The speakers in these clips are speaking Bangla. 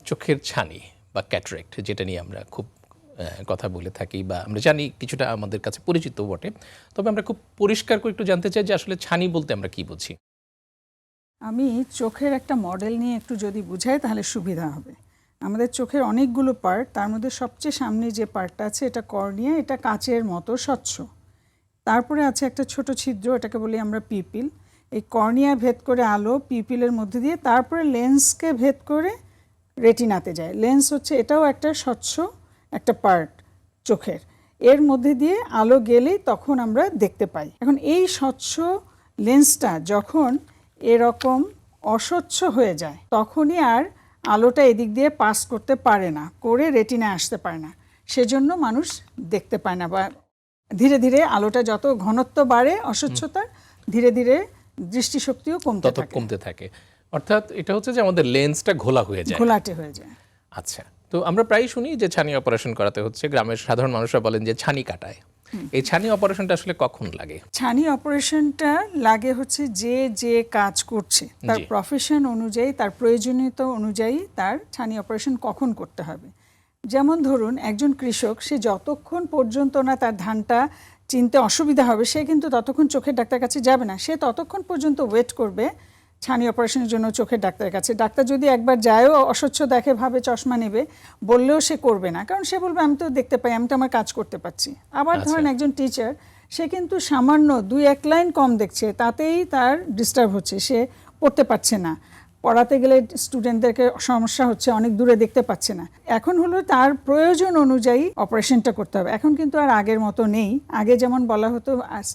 চোখের ছানি বা ক্যাটারেক্ট যেটা নিয়ে আমরা খুব কথা বলে থাকি বা আমরা জানি কিছুটা আমাদের কাছে পরিচিত বটে, তবে আমরা খুব পরিষ্কার করে একটু জানতে চাই যে আসলে ছানি বলতে আমরা কি বুঝি। আমি চোখের একটা মডেল নিয়ে একটু যদি বুঝাই তাহলে সুবিধা হবে। আমাদের চোখের অনেকগুলো পার্ট, তার মধ্যে সবচেয়ে সামনে যে পার্টটা আছে এটা কর্নিয়া, এটা কাচের মতো স্বচ্ছ। তারপরে আছে একটা ছোট ছিদ্র, এটাকে বলি আমরা পিপিল। এই কর্নিয়া ভেদ করে আলো পিপিলের মধ্যে দিয়ে তারপরে লেন্সকে ভেদ করে রেটিনাতে যায়। লেন্স হচ্ছে এটাও একটা স্বচ্ছ একটা পার্ট চোখের, এর মধ্যে দিয়ে আলো গেলেই তখন আমরা দেখতে পাই। এখন এই স্বচ্ছ লেন্সটা যখন এরকম অস্বচ্ছ হয়ে যায় তখনই আর আলোটা এদিক দিয়ে পাস করতে পারে না, করে রেটিনা আসতে পারে না, সেজন্য মানুষ দেখতে পায় না। বা ধীরে ধীরে আলোটা যত ঘনত্ব বাড়ে অস্বচ্ছতার, ধীরে ধীরে দৃষ্টিশক্তিও কমতে থাকে। অর্থাৎ এটা হচ্ছে যে আমাদের লেন্সটা ঘোলা হয়ে যায়, ঘোলাটে হয়ে যায়। আচ্ছা, তো আমরা প্রায় শুনি যে ছানি অপারেশন করাতে হচ্ছে, গ্রামের সাধারণ মানুষরা বলেন যে ছানি কাটায়। এই ছানি অপারেশনটা আসলে কখন লাগে? ছানি অপারেশনটা লাগে হচ্ছে যে যে কাজ করছে তার প্রফেশন অনুযায়ী, তার প্রয়োজনীয়তা অনুযায়ী তার ছানি অপারেশন কখন করতে হবে। যেমন ধরুন একজন কৃষক, সে যতক্ষণ পর্যন্ত না তার ধানটা চিনতে অসুবিধা হবে সে কিন্তু ততক্ষণ চোখের ডাক্তার কাছে যাবে না, সে ততক্ষণ পর্যন্ত ওয়েট করবে ছানি অপারেশনের জন্য চোখের ডাক্তারের কাছে। ডাক্তার যদি একবার যায়ও অস্বচ্ছ দেখে ভাবে চশমা নেবে, বললেও সে করবে না, কারণ সে বলবে আমি তো দেখতে পাই, আমি তো আমার কাজ করতে পারছি। আবার ধরেন একজন টিচার, সে কিন্তু সামান্য 2-1 লাইন কম দেখছে, তাতেই তার ডিস্টার্ব হচ্ছে, সে পড়তে পারছে না, পড়াতে গেলে স্টুডেন্টদেরকে সমস্যা হচ্ছে, অনেক দূরে দেখতে পাচ্ছে না। এখন হলো তার প্রয়োজন অনুযায়ী অপারেশনটা করতে হবে। এখন কিন্তু আর আগের মতো নেই। আগে যেমন বলা হতো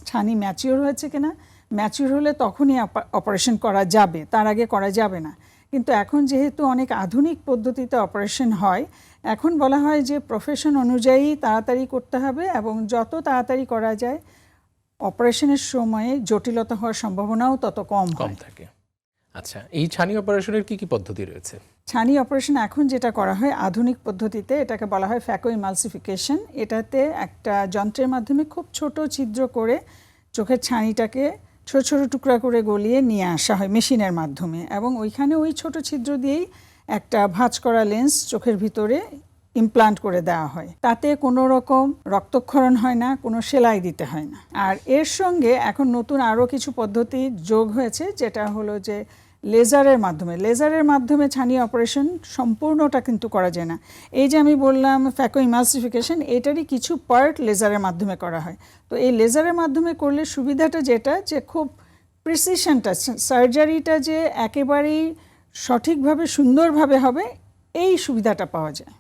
ছানি ম্যাচিওর হয়েছে কিনা, ম্যাচিওর হলে তখনই অপারেশন করা যাবে, তার আগে করা যাবে না। কিন্তু এখন যেহেতু অনেক আধুনিক পদ্ধতিতে অপারেশন হয়, এখন বলা হয় যে প্রফেশন অনুযায়ী তাড়াতাড়ি করতে হবে এবং যত তাড়াতাড়ি করা যায় অপারেশনের সময়ে জটিলতা হওয়ার সম্ভাবনাও তত কম থাকে। আচ্ছা, এই ছানি অপারেশনের কি কি পদ্ধতি রয়েছে? ছানি অপারেশন এখন যেটা করা হয় আধুনিক পদ্ধতিতে, এটাকে বলা হয় ফ্যাকো ইমালসিফিকেশন। এটাতে একটা যন্ত্রের মাধ্যমে খুব ছোট ছিদ্র করে চোখের ছানিটাকে ছোট ছোট টুকরা করে গলিয়ে নিয়ে আসা হয় মেশিনের মাধ্যমে, এবং ওইখানে ওই ছোট ছিদ্র দিয়েই একটা ভাঁজ করা লেন্স চোখের ভিতরে ইমপ্লান্ট করে দেওয়া হয়। তাতে কোনো রকম রক্তক্ষরণ হয় না, কোনো সেলাই দিতে হয় না। আর এর সঙ্গে এখন নতুন আরও কিছু পদ্ধতি যোগ হয়েছে, যেটা হলো যে লেজারের মাধ্যমে ছানি অপারেশন সম্পূর্ণটা কিন্তু করা যায় না। এই যে আমি বললাম ফ্যাকো ইমালসিফিকেশন, এটারই কিছু পার্ট লেজারের মাধ্যমে করা হয়। তো এই লেজারের মাধ্যমে করলে সুবিধাটা যেটা, যে খুব প্রিসিশনটা, সার্জারিটা যে একেবারেই সঠিকভাবে সুন্দরভাবে হবে, এই সুবিধাটা পাওয়া যায়।